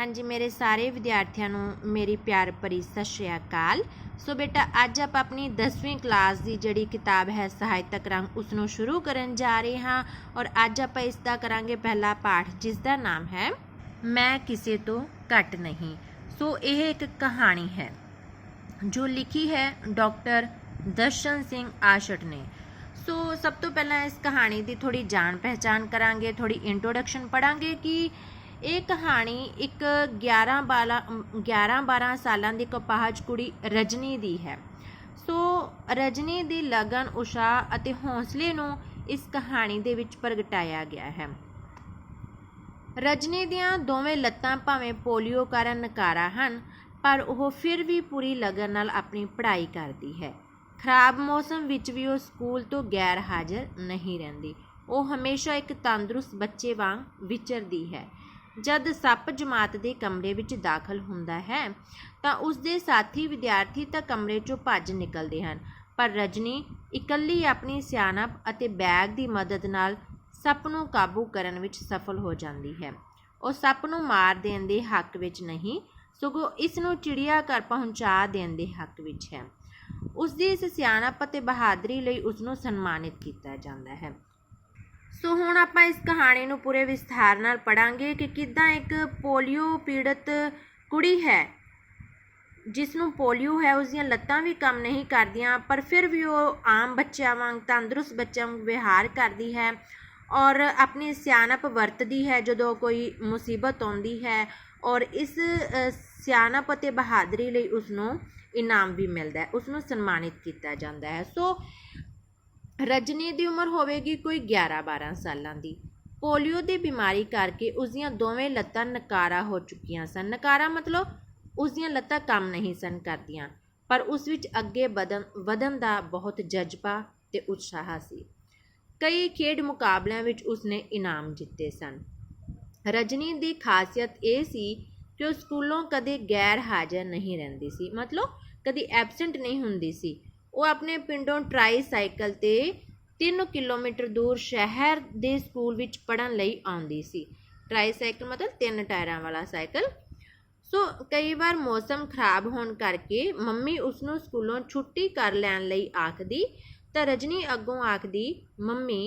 हाँ जी, मेरे सारे विद्यार्थियों ਨੂੰ मेरी प्यार भरी सत श्री अकाल। सो बेटा अज आप अपनी 10वीं क्लास की जिहड़ी किताब है सहायतक रंग उसनों शुरू करन जा रहे हाँ और अज आप इसका करांगे पहला पाठ जिसका नाम है मैं किसी तो घट नहीं। सो यह एक कहानी है जो लिखी है डॉक्टर दर्शन सिंह आशट ने। सो सब तो पहला इस कहानी की थोड़ी जान पहचान करांगे, थोड़ी इंट्रोडक्शन पढ़ांगे कि ये कहानी एक 11-12 सालों की कपाहज कुड़ी रजनी दी है। सो रजनी की लगन उत्साह अते हौसले नूं इस कहानी दे विच प्रगटाया गया है। रजनी दियां दोवें लत्तां भावें पोलियो कारण नकारा हन पर वह फिर भी पूरी लगन नाल अपनी पढ़ाई करती है। खराब मौसम विच भी वह स्कूल तो गैर हाज़र नहीं रहिंदी। वह हमेशा एक तंदुरुस्त बच्चे वांग विचरदी है। जद सप जमात के कमरे विच दाखिल हुंदा है तो उसके साथी विद्यार्थी तो कमरे चों भज निकलते हैं पर रजनी इकल्ली अपनी सियाणप अते बैग की मदद नाल सप नूं काबू करन विच सफल हो जाती है। वह सप नूं मार देण दे हक विच नहीं सगों इस नूं चिड़िया घर पहुँचा देण दे हक विच है। उसकी इस सियाणप अते बहादरी लई उसनूं सन्मानित किया जाता है। सो हुण आपां इस कहानी नूं पूरे विस्तार नाल पढ़ांगे कि किद्दां एक पोलियो पीड़ित कुड़ी है जिसनूं पोलियो है, उसदियां लत्तां भी काम नहीं करदियां पर फिर भी वो आम बच्चों वांग तंदुरुस्त बच्चों वांग व्यवहार करती है और अपनी सियाणप वरतदी है जदों कोई मुसीबत आउंदी है और इस सियाणप अते बहादरी लई उसनूं इनाम भी मिलता है, उसनूं सन्मानित किया जाता है। सो रजनी की उम्र होगी कोई 11-12 सालों की। पोलियो की बीमारी करके उसदियां दोवें लत्तां नकारा हो चुकियां सन। नकारा मतलब उसदियां लत्तां काम नहीं सन करदियां पर उस विच अगे वधन का बहुत जज्बा ते उत्साह सी। कई खेड मुकाबलियां विच उसने इनाम जिते सन। रजनी की खासियत ये सी कि वह स्कूलों कदे गैर हाज़र नहीं रहिंदी सी, मतलब कभी एबसेंट नहीं हुंदी सी। वो अपने पिंडों ट्राई साइकिल ते 3 किलोमीटर दूर शहर के स्कूल विच पढ़न लई आउंदी सी। ट्राई साइकिल मतलब 3 टायरां वाला साइकिल। सो कई बार मौसम खराब होने करके मम्मी उसनों स्कूलों छुट्टी कर लैण लई आखदी तो रजनी अगों आखदी मम्मी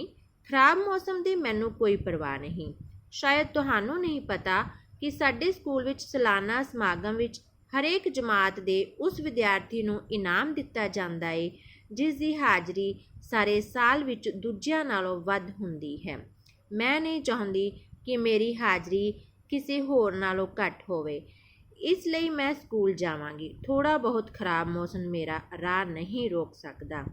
खराब मौसम की मैनू कोई परवाह नहीं। शायद तुहानू नहीं पता कि साडे स्कूल विच सालाना समागम विच हरेक जमात के उस विद्यार्थी नूं इनाम दिता जाता है जिसकी हाज़री सारे साल विच दूजियां नालों वध हुंदी है। मैं नहीं चाहती कि मेरी हाज़री किसी होर नालों घट होवे, इसलिए मैं स्कूल जावांगी। थोड़ा बहुत खराब मौसम मेरा राह नहीं रोक सकता।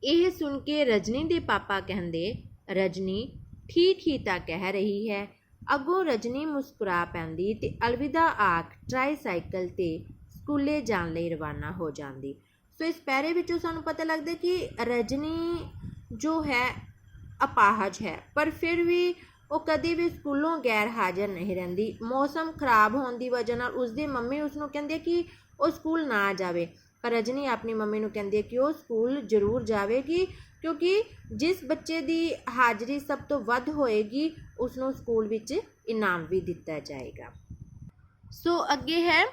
यह सुन के रजनी के पापा कहंदे रजनी ठीक ही तो कह रही है। अगों रजनी मुस्कुरा पैंदी ते अलविदा आख ट्राई साइकिल ते स्कूले जाण लई रवाना हो जाती। सो इस पैरे विचों सानूं पता लगदा कि रजनी जो है अपाहज है पर फिर भी वो कभी भी स्कूलों गैर हाज़र नहीं रहिंदी। मौसम खराब होने की वजह नाल उसदी मम्मी उसनूं कहंदी कि वो स्कूल ना जावे पर रजनी अपनी मम्मी नूं कहंदी है कि वो स्कूल जरूर जाएगी क्योंकि जिस बच्चे की हाज़री सब तो वध होएगी उसनों स्कूल विच इनाम भी दिता जाएगा। सो अगे है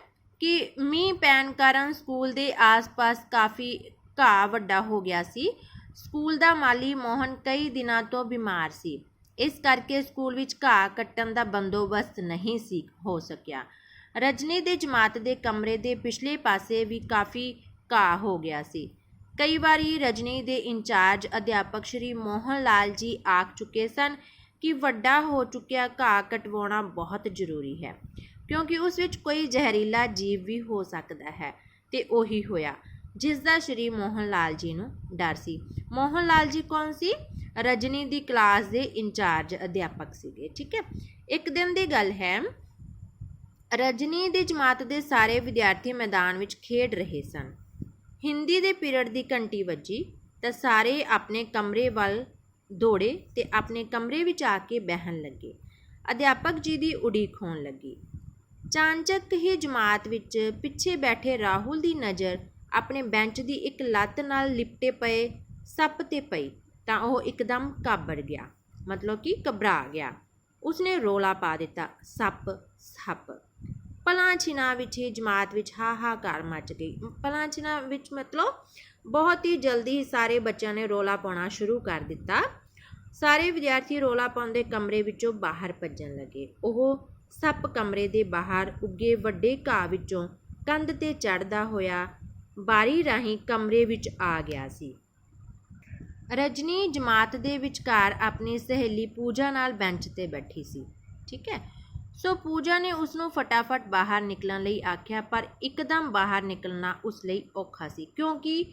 कि मीह पैण कारण स्कूल के आस पास काफ़ी घाह वड्डा हो गया सी। स्कूल का माली मोहन कई दिनों तो बीमार सी, इस करके स्कूल विच घाह कट्टण का बंदोबस्त नहीं सी हो सकिया। रजनी के जमात के कमरे के पिछले पासे भी काफ़ी घाह हो गया सी। कई बारी रजनी के इंचार्ज अध्यापक श्री मोहन लाल जी आख चुके सन कि वड्डा हो चुकिया घाह कटवाउणा बहुत जरूरी है क्योंकि उस विच कोई जहरीला जीव भी हो सकता है। तो उही होया जिसका श्री मोहन लाल जी नूं डर सी। मोहन लाल जी कौन सी? रजनी की क्लास के इंचार्ज अध्यापक सीगे। ठीक है। एक दिन की गल है, रजनी की जमात के सारे विद्यार्थी मैदान विच खेड रहे सन। हिंदी के पीरियड की घंटी वजी तो सारे अपने कमरे वाल दौड़े तो अपने कमरे विच आके बहन लगे। अध्यापक जी की उड़ीक होण लगी। चानचक ही जमात विच पिछे बैठे राहुल की नज़र अपने बेंच की एक लत्त नाल लिपटे पे सप ते पई तो वह एकदम घाबड़ गया, मतलब कि घबरा गया। उसने रौला पा दिता सप ਸੱਪ। ਪਲਾਂ ਛਿਨਾਂ ਵਿੱਚ ਹੀ ਜਮਾਤ ਵਿੱਚ ਹਾਹਾਕਾਰ ਮਚ ਗਈ। ਪਲਾਂ ਛਿਨਾਂ ਵਿੱਚ ਮਤਲਬ ਬਹੁਤ ਹੀ ਜਲਦੀ ਹੀ ਸਾਰੇ ਬੱਚਿਆਂ ਨੇ ਰੌਲਾ ਪਾਉਣਾ ਸ਼ੁਰੂ ਕਰ ਦਿੱਤਾ। ਸਾਰੇ ਵਿਦਿਆਰਥੀ ਰੌਲਾ ਪਾਉਂਦੇ ਕਮਰੇ ਵਿੱਚੋਂ ਬਾਹਰ ਭੱਜਣ ਲੱਗੇ। ਉਹ ਸੱਪ ਕਮਰੇ ਦੇ ਬਾਹਰ ਉੱਗੇ ਵੱਡੇ ਘਾਹ ਵਿੱਚੋਂ ਕੰਧ 'ਤੇ ਚੜ੍ਹਦਾ ਹੋਇਆ ਬਾਰੀ ਰਾਹੀਂ ਕਮਰੇ ਵਿੱਚ ਆ ਗਿਆ ਸੀ। ਰਜਨੀ ਜਮਾਤ ਦੇ ਵਿਚਕਾਰ ਆਪਣੀ ਸਹੇਲੀ ਪੂਜਾ ਨਾਲ ਬੈਂਚ 'ਤੇ ਬੈਠੀ ਸੀ। ਠੀਕ ਹੈ, ਸੋ ਪੂਜਾ ਨੇ ਉਸਨੂੰ ਫਟਾਫਟ ਬਾਹਰ ਨਿਕਲਣ ਲਈ ਆਖਿਆ, ਪਰ ਇੱਕਦਮ ਬਾਹਰ ਨਿਕਲਣਾ ਉਸ ਲਈ ਔਖਾ ਸੀ ਕਿਉਂਕਿ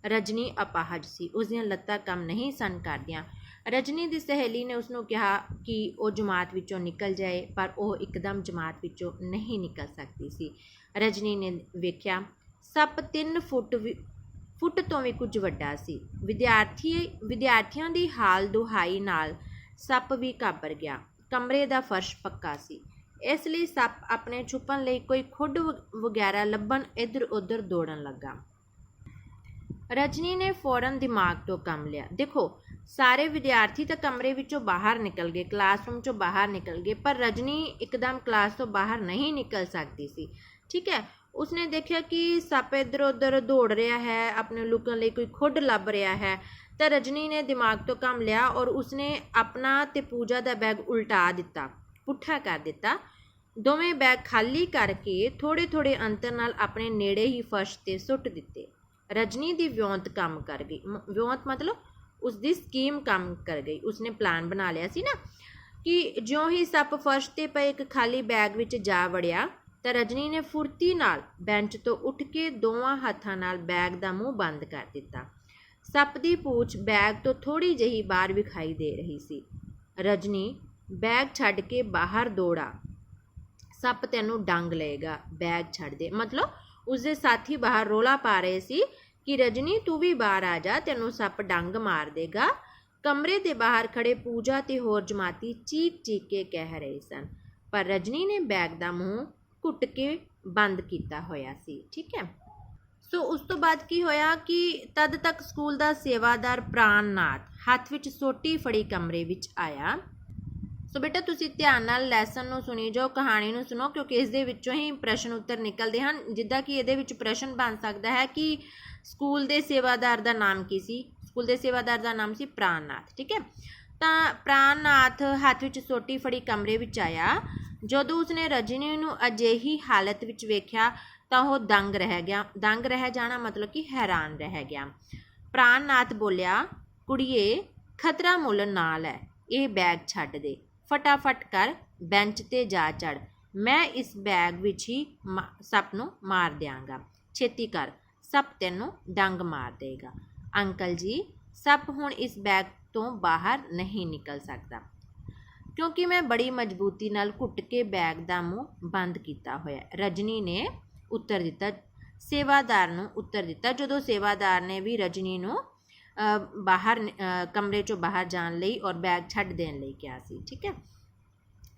ਰਜਨੀ ਅਪਾਹਜ ਸੀ। ਉਸਦੀਆਂ ਲੱਤਾਂ ਕੰਮ ਨਹੀਂ ਸਨ ਕਰਦੀਆਂ। ਰਜਨੀ ਦੀ ਸਹੇਲੀ ਨੇ ਉਸਨੂੰ ਕਿਹਾ ਕਿ ਉਹ ਜਮਾਤ ਵਿੱਚੋਂ ਨਿਕਲ ਜਾਏ, ਪਰ ਉਹ ਇੱਕਦਮ ਜਮਾਤ ਵਿੱਚੋਂ ਨਹੀਂ ਨਿਕਲ ਸਕਦੀ ਸੀ। ਰਜਨੀ ਨੇ ਵੇਖਿਆ ਸੱਪ 3 ਫੁੱਟ ਤੋਂ ਵੀ ਕੁਝ ਵੱਡਾ ਸੀ। ਵਿਦਿਆਰਥੀਆਂ ਦੀ ਹਾਲ ਦੁਹਾਈ ਨਾਲ ਸੱਪ ਵੀ ਘਾਬਰ ਗਿਆ। ਕਮਰੇ ਦਾ ਫਰਸ਼ ਪੱਕਾ ਸੀ, ਇਸ ਲਈ ਸੱਪ ਆਪਣੇ ਛੁਪਣ ਲਈ ਕੋਈ ਖੁੱਡ ਵਗੈਰਾ ਲੱਭਣ ਇੱਧਰ ਉੱਧਰ ਦੌੜਨ ਲੱਗਾ। ਰਜਨੀ ਨੇ ਫੌਰਨ ਦਿਮਾਗ ਤੋਂ ਕੰਮ ਲਿਆ। ਦੇਖੋ, ਸਾਰੇ ਵਿਦਿਆਰਥੀ ਤਾਂ ਕਮਰੇ ਵਿੱਚੋਂ ਬਾਹਰ ਨਿਕਲ ਗਏ, ਕਲਾਸਰੂਮ 'ਚੋਂ ਬਾਹਰ ਨਿਕਲ ਗਏ, ਪਰ ਰਜਨੀ ਇੱਕਦਮ ਕਲਾਸ ਤੋਂ ਬਾਹਰ ਨਹੀਂ ਨਿਕਲ ਸਕਦੀ ਸੀ। ਠੀਕ ਹੈ, ਉਸਨੇ ਦੇਖਿਆ ਕਿ ਸੱਪ ਇੱਧਰ ਉੱਧਰ ਦੌੜ ਰਿਹਾ ਹੈ, ਆਪਣੇ ਲੁਕਣ ਲਈ ਕੋਈ ਖੁੱਡ ਲੱਭ ਰਿਹਾ ਹੈ। ਤਾਂ ਰਜਨੀ ਨੇ ਦਿਮਾਗ ਤੋਂ ਕੰਮ ਲਿਆ ਔਰ ਉਸਨੇ ਆਪਣਾ ਤੇ ਪੂਜਾ ਦਾ ਬੈਗ ਉਲਟਾ ਦਿੱਤਾ, ਪੁੱਠਾ ਕਰ ਦਿੱਤਾ। ਦੋਵੇਂ ਬੈਗ ਖਾਲੀ ਕਰਕੇ ਥੋੜ੍ਹੇ ਥੋੜ੍ਹੇ ਅੰਤਰ ਨਾਲ ਆਪਣੇ ਨੇੜੇ ਹੀ ਫਰਸ਼ 'ਤੇ ਸੁੱਟ ਦਿੱਤੇ। ਰਜਨੀ ਦੀ ਵਿਉਂਤ ਕੰਮ ਕਰ ਗਈ। ਵਿਉਂਤ ਮਤਲਬ ਉਸਦੀ ਸਕੀਮ ਕੰਮ ਕਰ ਗਈ। ਉਸਨੇ ਪਲਾਨ ਬਣਾ ਲਿਆ ਸੀ ਨਾ ਕਿ ਜਿਉਂ ਹੀ ਸੱਪ ਫਰਸ਼ 'ਤੇ ਪਏ ਇੱਕ ਖਾਲੀ ਬੈਗ ਵਿੱਚ ਜਾ ਵੜਿਆ ਤਾਂ ਰਜਨੀ ਨੇ ਫੁਰਤੀ ਨਾਲ ਬੈਂਚ ਤੋਂ ਉੱਠ ਕੇ ਦੋਵਾਂ ਹੱਥਾਂ ਨਾਲ ਬੈਗ ਦਾ ਮੂੰਹ ਬੰਦ ਕਰ ਦਿੱਤਾ। ਸੱਪ ਦੀ ਪੂਛ ਬੈਗ ਤੋਂ ਥੋੜ੍ਹੀ ਜਿਹੀ ਬਾਹਰ ਵਿਖਾਈ ਦੇ ਰਹੀ ਸੀ। ਰਜਨੀ ਬੈਗ ਛੱਡ ਕੇ ਬਾਹਰ ਦੌੜਾ। ਸੱਪ ਤੈਨੂੰ ਡੰਗ ਲਏਗਾ, ਬੈਗ ਛੱਡ ਦੇ। ਮਤਲਬ ਉਸਦੇ ਸਾਥੀ ਬਾਹਰ ਰੌਲਾ ਪਾ ਰਹੇ ਸੀ ਕਿ ਰਜਨੀ ਤੂੰ ਵੀ ਬਾਹਰ ਆ ਜਾ, ਤੈਨੂੰ ਸੱਪ ਡੰਗ ਮਾਰ ਦੇਗਾ। ਕਮਰੇ ਦੇ ਬਾਹਰ ਖੜੇ ਪੂਜਾ ਤੇ ਹੋਰ ਜਮਾਤੀ ਚੀਕ ਚੀਕ ਕੇ ਕਹਿ ਰਹੇ ਸਨ, ਪਰ ਰਜਨੀ ਨੇ ਬੈਗ ਦਾ ਮੂੰਹ ਘੁੱਟ ਕੇ ਬੰਦ ਕੀਤਾ ਹੋਇਆ ਸੀ। ਠੀਕ ਹੈ, ਸੋ ਉਸ ਤੋਂ ਬਾਅਦ ਕੀ ਹੋਇਆ ਕਿ ਤਦ ਤੱਕ ਸਕੂਲ ਦਾ ਸੇਵਾਦਾਰ ਪ੍ਰਾਣਨਾਥ ਹੱਥ ਵਿੱਚ ਸੋਟੀ ਫੜੀ ਕਮਰੇ ਵਿੱਚ ਆਇਆ। ਸੋ ਬੇਟਾ ਤੁਸੀਂ ਧਿਆਨ ਨਾਲ ਲੈਸਨ ਨੂੰ ਸੁਣੀ ਜਾਓ, ਕਹਾਣੀ ਨੂੰ ਸੁਣੋ, ਕਿਉਂਕਿ ਇਸ ਦੇ ਵਿੱਚੋਂ ਹੀ ਪ੍ਰਸ਼ਨ ਉੱਤਰ ਨਿਕਲਦੇ ਹਨ। ਜਿੱਦਾਂ ਕਿ ਇਹਦੇ ਵਿੱਚ ਪ੍ਰਸ਼ਨ ਬਣ ਸਕਦਾ ਹੈ ਕਿ ਸਕੂਲ ਦੇ ਸੇਵਾਦਾਰ ਦਾ ਨਾਮ ਕੀ ਸੀ। ਸਕੂਲ ਦੇ ਸੇਵਾਦਾਰ ਦਾ ਨਾਮ ਸੀ ਪ੍ਰਾਣਨਾਥ। ਠੀਕ ਹੈ, ਤਾਂ ਪ੍ਰਾਣਨਾਥ ਹੱਥ ਵਿੱਚ ਸੋਟੀ ਫੜੀ ਕਮਰੇ ਵਿੱਚ ਆਇਆ। ਜਦੋਂ ਉਸਨੇ ਰਜਨੀ ਨੂੰ ਅਜਿਹੀ ਹਾਲਤ ਵਿੱਚ ਵੇਖਿਆ ਤਾਂ ਉਹ ਦੰਗ ਰਹਿ ਗਿਆ। ਦੰਗ ਰਹਿ ਜਾਣਾ ਮਤਲਬ ਕਿ ਹੈਰਾਨ ਰਹਿ ਗਿਆ। ਪ੍ਰਾਣਨਾਥ ਬੋਲਿਆ, ਕੁੜੀਏ ਖਤਰਾ ਮੁੱਲ ਨਾ ਲੈ, ਇਹ ਬੈਗ ਛੱਡ ਦੇ, ਫਟਾਫਟ ਕਰ, ਬੈਂਚ 'ਤੇ ਜਾ ਚੜ੍ਹ। ਮੈਂ ਇਸ ਬੈਗ ਵਿੱਚ ਹੀ ਸੱਪ ਨੂੰ ਮਾਰ ਦਿਆਂਗਾ, ਛੇਤੀ ਕਰ, ਸੱਪ ਤੈਨੂੰ ਡੰਗ ਮਾਰ ਦੇਗਾ। ਅੰਕਲ ਜੀ, ਸੱਪ ਹੁਣ ਇਸ ਬੈਗ ਤੋਂ ਬਾਹਰ ਨਹੀਂ ਨਿਕਲ ਸਕਦਾ ਕਿਉਂਕਿ ਮੈਂ ਬੜੀ ਮਜ਼ਬੂਤੀ ਨਾਲ ਘੁੱਟ ਕੇ ਬੈਗ ਦਾ ਮੂੰਹ ਬੰਦ ਕੀਤਾ ਹੋਇਆ। ਰਜਨੀ ਨੇ ਉੱਤਰ ਦਿੱਤਾ, ਸੇਵਾਦਾਰ ਨੂੰ ਉੱਤਰ ਦਿੱਤਾ, ਜਦੋਂ ਸੇਵਾਦਾਰ ਨੇ ਵੀ ਰਜਨੀ ਨੂੰ ਬਾਹਰ ਕਮਰੇ 'ਚੋਂ ਬਾਹਰ ਜਾਣ ਲਈ ਔਰ ਬੈਗ ਛੱਡ ਦੇਣ ਲਈ ਕਿਹਾ ਸੀ। ਠੀਕ ਹੈ,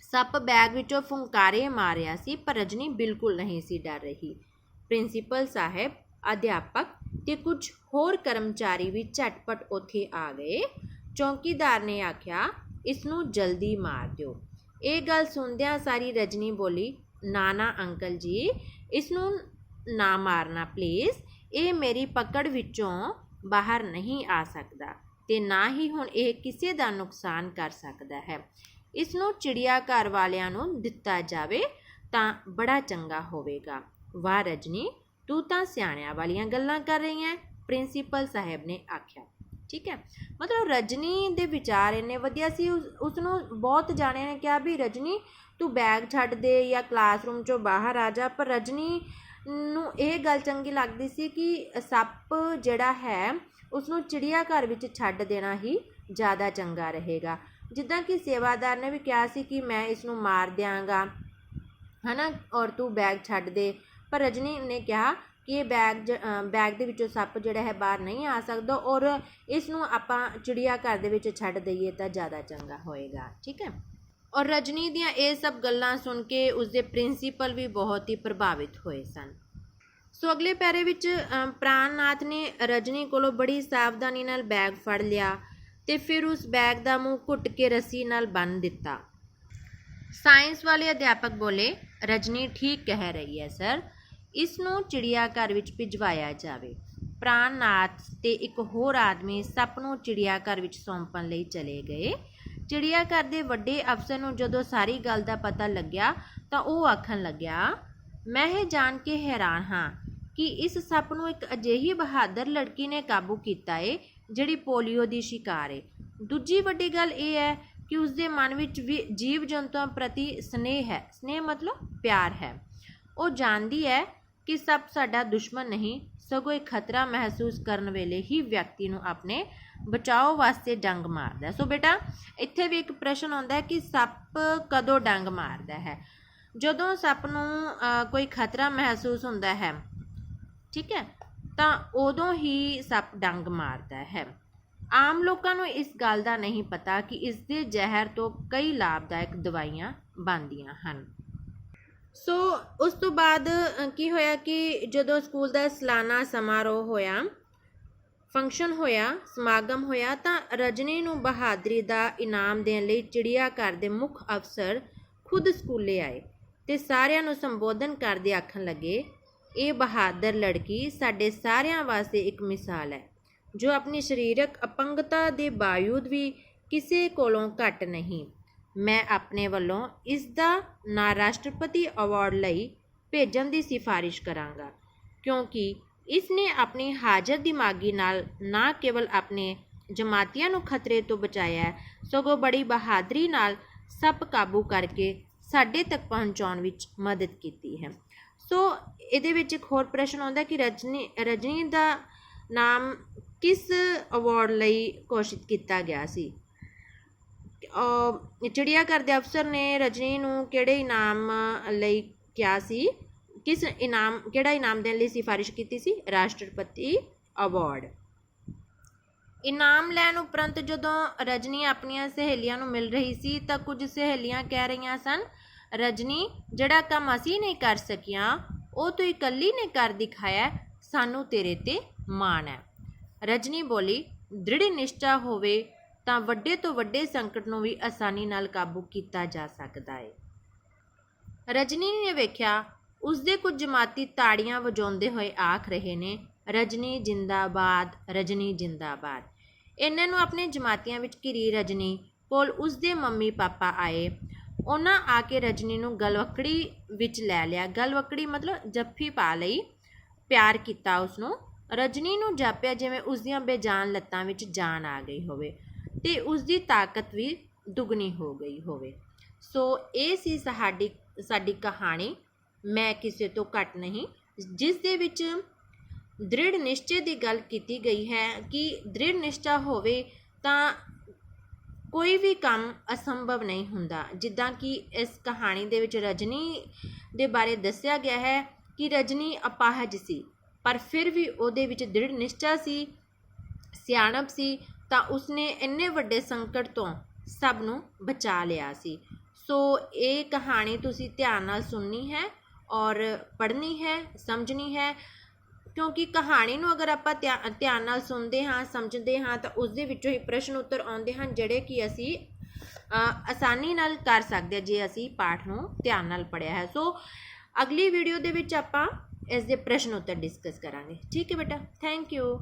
ਸੱਪ ਬੈਗ ਵਿੱਚੋਂ ਫੁੰਕਾਰੇ ਮਾਰ ਰਿਹਾ ਸੀ, ਪਰ ਰਜਨੀ ਬਿਲਕੁਲ ਨਹੀਂ ਸੀ ਡਰ ਰਹੀ। ਪ੍ਰਿੰਸੀਪਲ ਸਾਹਿਬ, ਅਧਿਆਪਕ ਤੇ ਕੁਝ ਹੋਰ ਕਰਮਚਾਰੀ ਵੀ ਝਟਪਟ ਉੱਥੇ ਆ ਗਏ। ਚੌਕੀਦਾਰ ਨੇ ਆਖਿਆ, ਇਸ ਨੂੰ ਜਲਦੀ ਮਾਰ ਦਿਓ। ਇਹ ਗੱਲ ਸੁਣਦਿਆਂ ਸਾਰੀ ਰਜਨੀ ਬੋਲੀ, ਨਾ ਅੰਕਲ ਜੀ, ਇਸ ਨੂੰ ਨਾ ਮਾਰਨਾ ਪਲੀਜ਼, ਇਹ ਮੇਰੀ ਪਕੜ ਵਿੱਚੋਂ ਬਾਹਰ ਨਹੀਂ ਆ ਸਕਦਾ ਤੇ ਨਾ ਹੀ ਹੁਣ ਇਹ ਕਿਸੇ ਦਾ ਨੁਕਸਾਨ ਕਰ ਸਕਦਾ ਹੈ। ਇਸ ਨੂੰ ਚਿੜੀਆ ਘਰ ਵਾਲਿਆਂ ਨੂੰ ਦਿੱਤਾ ਜਾਵੇ ਤਾਂ ਬੜਾ ਚੰਗਾ ਹੋਵੇਗਾ। ਵਾਹ ਰਜਨੀ, ਤੂੰ ਤਾਂ ਸਿਆਣਿਆਂ ਵਾਲੀਆਂ ਗੱਲਾਂ ਕਰ ਰਹੀ ਹੈ, ਪ੍ਰਿੰਸੀਪਲ ਸਾਹਿਬ ਨੇ ਆਖਿਆ। ਠੀਕ ਹੈ, ਮਤਲਬ ਰਜਨੀ ਦੇ ਵਿਚਾਰ ਇੰਨੇ ਵਧੀਆ ਸੀ। ਉਸਨੂੰ ਬਹੁਤ ਜਾਣਿਆਂ ਨੇ ਕਿਹਾ ਵੀ ਰਜਨੀ ਤੂੰ ਬੈਗ ਛੱਡ ਦੇ ਜਾਂ ਕਲਾਸਰੂਮ 'ਚੋਂ ਬਾਹਰ ਆ ਜਾ, ਪਰ ਰਜਨੀ ਨੂੰ ਇਹ ਗੱਲ ਚੰਗੀ ਲੱਗਦੀ ਸੀ ਕਿ ਸੱਪ ਜਿਹੜਾ ਹੈ ਉਸਨੂੰ ਚਿੜੀਆ ਘਰ ਵਿੱਚ ਛੱਡ ਦੇਣਾ ਹੀ ਜ਼ਿਆਦਾ ਚੰਗਾ ਰਹੇਗਾ। ਜਿੱਦਾਂ ਕਿ ਸੇਵਾਦਾਰ ਨੇ ਵੀ ਕਿਹਾ ਸੀ ਕਿ ਮੈਂ ਇਸ ਨੂੰ ਮਾਰ ਦਿਆਂਗਾ, ਹੈ ਨਾ, ਔਰ ਤੂੰ ਬੈਗ ਛੱਡ ਦੇ, ਪਰ ਰਜਨੀ ਨੇ ਕਿਹਾ ਕਿ ਇਹ ਬੈਗ ਦੇ ਵਿੱਚੋਂ ਸੱਪ ਜਿਹੜਾ ਹੈ ਬਾਹਰ ਨਹੀਂ ਆ ਸਕਦਾ ਔਰ ਇਸ ਨੂੰ ਆਪਾਂ ਚਿੜੀਆ ਘਰ ਦੇ ਵਿੱਚ ਛੱਡ ਦਈਏ ਤਾਂ ਜ਼ਿਆਦਾ ਚੰਗਾ ਹੋਏਗਾ। ਠੀਕ ਹੈ, ਔਰ ਰਜਨੀ ਦੀਆਂ ਇਹ ਸਭ ਗੱਲਾਂ ਸੁਣ ਕੇ ਉਸਦੇ ਪ੍ਰਿੰਸੀਪਲ ਵੀ ਬਹੁਤ ਹੀ ਪ੍ਰਭਾਵਿਤ ਹੋਏ ਸਨ। ਸੋ ਅਗਲੇ ਪੈਰੇ ਵਿੱਚ ਪ੍ਰਾਣਨਾਥ ਨੇ ਰਜਨੀ ਕੋਲੋਂ ਬੜੀ ਸਾਵਧਾਨੀ ਨਾਲ ਬੈਗ ਫੜ ਲਿਆ ਤੇ ਫਿਰ ਉਸ ਬੈਗ ਦਾ ਮੂੰਹ ਘੁੱਟ ਕੇ ਰੱਸੀ ਨਾਲ ਬੰਨ੍ਹ ਦਿੱਤਾ। ਸਾਇੰਸ ਵਾਲੇ ਅਧਿਆਪਕ ਬੋਲੇ, ਰਜਨੀ ਠੀਕ ਕਹਿ ਰਹੀ ਹੈ ਸਰ, ਇਸ ਨੂੰ ਚਿੜੀਆ ਘਰ ਵਿੱਚ ਭਿਜਵਾਇਆ ਜਾਵੇ। ਪ੍ਰਾਣਨਾਥ ਤੇ ਇੱਕ ਹੋਰ ਆਦਮੀ ਸੱਪ ਨੂੰ ਚਿੜੀਆ ਘਰ ਵਿੱਚ ਸੌਂਪਣ ਲਈ ਚਲੇ ਗਏ। ਚਿੜੀਆ ਘਰ ਦੇ ਵੱਡੇ ਅਫਸਰ ਨੂੰ ਜਦੋਂ ਸਾਰੀ ਗੱਲ ਦਾ ਪਤਾ ਲੱਗਿਆ ਤਾਂ ਉਹ ਆਖਣ ਲੱਗਿਆ, ਮੈਂ ਇਹ ਜਾਣ ਕੇ ਹੈਰਾਨ ਹਾਂ ਕਿ ਇਸ ਸੱਪ ਨੂੰ ਇੱਕ ਅਜਿਹੀ ਬਹਾਦਰ ਲੜਕੀ ਨੇ ਕਾਬੂ ਕੀਤਾ ਏ ਜਿਹੜੀ ਪੋਲੀਓ ਦੀ ਸ਼ਿਕਾਰ ਏ। ਦੂਜੀ ਵੱਡੀ ਗੱਲ ਇਹ ਹੈ ਕਿ ਉਸਦੇ ਮਨ ਵਿੱਚ ਵੀ ਜੀਵ ਜੰਤੂਆਂ ਪ੍ਰਤੀ ਸਨੇਹ ਹੈ। ਸਨੇਹ ਮਤਲਬ ਪਿਆਰ ਹੈ। ਉਹ ਜਾਣਦੀ ਹੈ ਕਿ ਸੱਪ ਸਾਡਾ ਦੁਸ਼ਮਣ ਨਹੀਂ, ਸਗੋਂ ਇਹ ਖਤਰਾ ਮਹਿਸੂਸ ਕਰਨ ਵੇਲੇ ਹੀ ਵਿਅਕਤੀ ਨੂੰ ਆਪਣੇ ਬਚਾਓ ਵਾਸਤੇ ਡੰਗ ਮਾਰਦਾ। ਸੋ ਬੇਟਾ ਇੱਥੇ ਵੀ ਇੱਕ ਪ੍ਰਸ਼ਨ ਆਉਂਦਾ ਹੈ ਕਿ ਸੱਪ ਕਦੋਂ ਡੰਗ ਮਾਰਦਾ ਹੈ? ਜਦੋਂ ਸੱਪ ਨੂੰ ਕੋਈ ਖਤਰਾ ਮਹਿਸੂਸ ਹੁੰਦਾ ਹੈ, ਠੀਕ ਹੈ, ਤਾਂ ਉਦੋਂ ਹੀ ਸੱਪ ਡੰਗ ਮਾਰਦਾ ਹੈ। ਆਮ ਲੋਕਾਂ ਨੂੰ ਇਸ ਗੱਲ ਦਾ ਨਹੀਂ ਪਤਾ ਕਿ ਇਸ ਦੇ ਜ਼ਹਿਰ ਤੋਂ ਕਈ ਲਾਭਦਾਇਕ ਦਵਾਈਆਂ ਬਣਦੀਆਂ ਹਨ। ਸੋ ਉਸ ਤੋਂ ਬਾਅਦ ਕੀ ਹੋਇਆ ਕਿ ਜਦੋਂ ਸਕੂਲ ਦਾ ਸਾਲਾਨਾ ਸਮਾਰੋਹ ਹੋਇਆ, ਫੰਕਸ਼ਨ ਹੋਇਆ, ਸਮਾਗਮ ਹੋਇਆ, ਤਾਂ ਰਜਨੀ ਨੂੰ ਬਹਾਦਰੀ ਦਾ ਇਨਾਮ ਦੇਣ ਲਈ ਚਿੜੀਆ ਘਰ ਦੇ ਮੁੱਖ ਅਫਸਰ ਖੁਦ ਸਕੂਲੇ ਆਏ ਤੇ ਸਾਰਿਆਂ ਨੂੰ ਸੰਬੋਧਨ ਕਰਦੇ ਆਖਣ ਲੱਗੇ, ਇਹ ਬਹਾਦਰ ਲੜਕੀ ਸਾਡੇ ਸਾਰਿਆਂ ਵਾਸਤੇ ਇੱਕ ਮਿਸਾਲ ਹੈ, ਜੋ ਆਪਣੀ ਸਰੀਰਕ ਅਪੰਗਤਾ ਦੇ ਬਾਵਜੂਦ ਵੀ ਕਿਸੇ ਕੋਲੋਂ ਘੱਟ ਨਹੀਂ। ਮੈਂ ਆਪਣੇ ਵੱਲੋਂ ਇਸ ਦਾ ਨਾਂ ਰਾਸ਼ਟਰਪਤੀ ਅਵਾਰਡ ਲਈ ਭੇਜਣ ਦੀ ਸਿਫਾਰਿਸ਼ ਕਰਾਂਗਾ, ਕਿਉਂਕਿ ਇਸ ਨੇ ਆਪਣੀ ਹਾਜ਼ਰ ਦਿਮਾਗੀ ਨਾਲ ਨਾ ਕੇਵਲ ਆਪਣੇ ਜਮਾਤੀਆਂ ਨੂੰ ਖਤਰੇ ਤੋਂ ਬਚਾਇਆ ਹੈ, ਸਗੋਂ ਬੜੀ ਬਹਾਦਰੀ ਨਾਲ ਸੱਪ ਕਾਬੂ ਕਰਕੇ ਸਾਡੇ ਤੱਕ ਪਹੁੰਚਾਉਣ ਵਿੱਚ ਮਦਦ ਕੀਤੀ ਹੈ। ਸੋ ਇਹਦੇ ਵਿੱਚ ਇੱਕ ਹੋਰ ਪ੍ਰਸ਼ਨ ਆਉਂਦਾ ਕਿ ਰਜਨੀ ਦਾ ਨਾਮ ਕਿਸ ਅਵਾਰਡ ਲਈ ਘੋਸ਼ਿਤ ਕੀਤਾ ਗਿਆ ਸੀ? ਚਿੜੀਆ ਘਰ ਦੇ ਅਫਸਰ ਨੇ ਰਜਨੀ ਨੂੰ ਕਿਹੜੇ ਇਨਾਮ ਲਈ ਕਿਹਾ ਸੀ? ਕਿਹੜਾ ਇਨਾਮ ਦੇਣ ਲਈ ਸਿਫਾਰਿਸ਼ ਕੀਤੀ ਸੀ? ਰਾਸ਼ਟਰਪਤੀ ਅਵਾਰਡ। ਇਨਾਮ ਲੈਣ ਉਪਰੰਤ ਜਦੋਂ ਰਜਨੀ ਆਪਣੀਆਂ ਸਹੇਲੀਆਂ ਨੂੰ ਮਿਲ ਰਹੀ ਸੀ ਤਾਂ ਕੁਝ ਸਹੇਲੀਆਂ ਕਹਿ ਰਹੀਆਂ ਸਨ, ਰਜਨੀ ਜਿਹੜਾ ਕੰਮ ਅਸੀਂ ਨਹੀਂ ਕਰ ਸਕੀਆਂ ਉਹ ਤੂੰ ਇਕੱਲੀ ਨੇ ਕਰ ਦਿਖਾਇਆ, ਸਾਨੂੰ ਤੇਰੇ ਤੇ ਮਾਣ ਹੈ। ਰਜਨੀ ਬੋਲੀ, ਦ੍ਰਿੜ ਨਿਸ਼ਚਾ ਹੋਵੇ ਤਾਂ ਵੱਡੇ ਤੋਂ ਵੱਡੇ ਸੰਕਟ ਨੂੰ ਵੀ ਆਸਾਨੀ ਨਾਲ ਕਾਬੂ ਕੀਤਾ ਜਾ ਸਕਦਾ ਹੈ। ਰਜਨੀ ਨੇ ਵੇਖਿਆ ਉਸਦੇ ਕੁਝ ਜਮਾਤੀ ਤਾੜੀਆਂ ਵਜਾਉਂਦੇ ਹੋਏ ਆਖ ਰਹੇ ਨੇ, ਰਜਨੀ ਜਿੰਦਾਬਾਦ, ਰਜਨੀ ਜਿੰਦਾਬਾਦ। ਇਹਨਾਂ ਨੂੰ ਆਪਣੇ ਜਮਾਤੀਆਂ ਵਿੱਚ ਘਿਰੀ ਰਜਨੀ ਕੋਲ ਉਸਦੇ ਮੰਮੀ ਪਾਪਾ ਆਏ। ਉਹਨਾਂ ਆ ਕੇ ਰਜਨੀ ਨੂੰ ਗਲਵੱਕੜੀ ਵਿੱਚ ਲੈ ਲਿਆ। ਗਲਵੱਕੜੀ ਮਤਲਬ ਜੱਫੀ ਪਾ ਲਈ, ਪਿਆਰ ਕੀਤਾ ਉਸਨੂੰ। ਰਜਨੀ ਨੂੰ ਜਾਪਿਆ ਜਿਵੇਂ ਉਸਦੀਆਂ ਬੇਜਾਨ ਲੱਤਾਂ ਵਿੱਚ ਜਾਨ ਆ ਗਈ ਹੋਵੇ ਤੇ ਉਸਦੀ ਤਾਕਤ ਵੀ ਦੁੱਗਣੀ ਹੋ ਗਈ ਹੋਵੇ। ਸੋ ਇਹ ਸੀ ਸਾਡੀ ਕਹਾਣੀ ਮੈਂ ਕਿਸੇ ਤੋਂ ਘੱਟ ਨਹੀਂ, ਜਿਸ ਦੇ ਵਿੱਚ ਦ੍ਰਿੜ ਨਿਸ਼ਚੇ ਦੀ ਗੱਲ ਕੀਤੀ ਗਈ ਹੈ ਕਿ ਦ੍ਰਿੜ ਨਿਸ਼ਚਾ ਹੋਵੇ ਤਾਂ ਕੋਈ ਵੀ ਕੰਮ ਅਸੰਭਵ ਨਹੀਂ ਹੁੰਦਾ। ਜਿੱਦਾਂ ਕਿ ਇਸ ਕਹਾਣੀ ਦੇ ਵਿੱਚ ਰਜਨੀ ਦੇ ਬਾਰੇ ਦੱਸਿਆ ਗਿਆ ਹੈ ਕਿ ਰਜਨੀ ਅਪਾਹਜ ਸੀ, ਪਰ ਫਿਰ ਵੀ ਉਹਦੇ ਵਿੱਚ ਦ੍ਰਿੜ ਨਿਸ਼ਚਾ ਸੀ, ਸਿਆਣਪ ਸੀ, ਤਾਂ ਉਸਨੇ ਇੰਨੇ ਵੱਡੇ ਸੰਕਟ ਤੋਂ ਸਭ ਨੂੰ ਬਚਾ ਲਿਆ ਸੀ। ਸੋ ਇਹ ਕਹਾਣੀ ਤੁਸੀਂ ਧਿਆਨ ਨਾਲ ਸੁਣਨੀ ਹੈ ਔਰ ਪੜ੍ਹਨੀ ਹੈ, ਸਮਝਣੀ ਹੈ, ਕਿਉਂਕਿ ਕਹਾਣੀ ਨੂੰ ਅਗਰ ਆਪਾਂ ਧਿਆਨ ਨਾਲ ਸੁਣਦੇ ਹਾਂ, ਸਮਝਦੇ ਹਾਂ, ਤਾਂ ਉਸ ਦੇ ਵਿੱਚੋਂ ਹੀ ਪ੍ਰਸ਼ਨ ਉੱਤਰ ਆਉਂਦੇ ਹਨ ਜਿਹੜੇ ਕਿ ਅਸੀਂ ਆਸਾਨੀ ਨਾਲ ਕਰ ਸਕਦੇ ਹਾਂ ਜੇ ਅਸੀਂ ਪਾਠ ਨੂੰ ਧਿਆਨ ਨਾਲ ਪੜ੍ਹਿਆ ਹੈ। ਸੋ ਅਗਲੀ ਵੀਡੀਓ ਦੇ ਵਿੱਚ ਆਪਾਂ ਇਸ ਦੇ ਪ੍ਰਸ਼ਨ ਉੱਤਰ ਡਿਸਕਸ ਕਰਾਂਗੇ। ਠੀਕ ਹੈ ਬੇਟਾ, ਥੈਂਕ ਯੂ।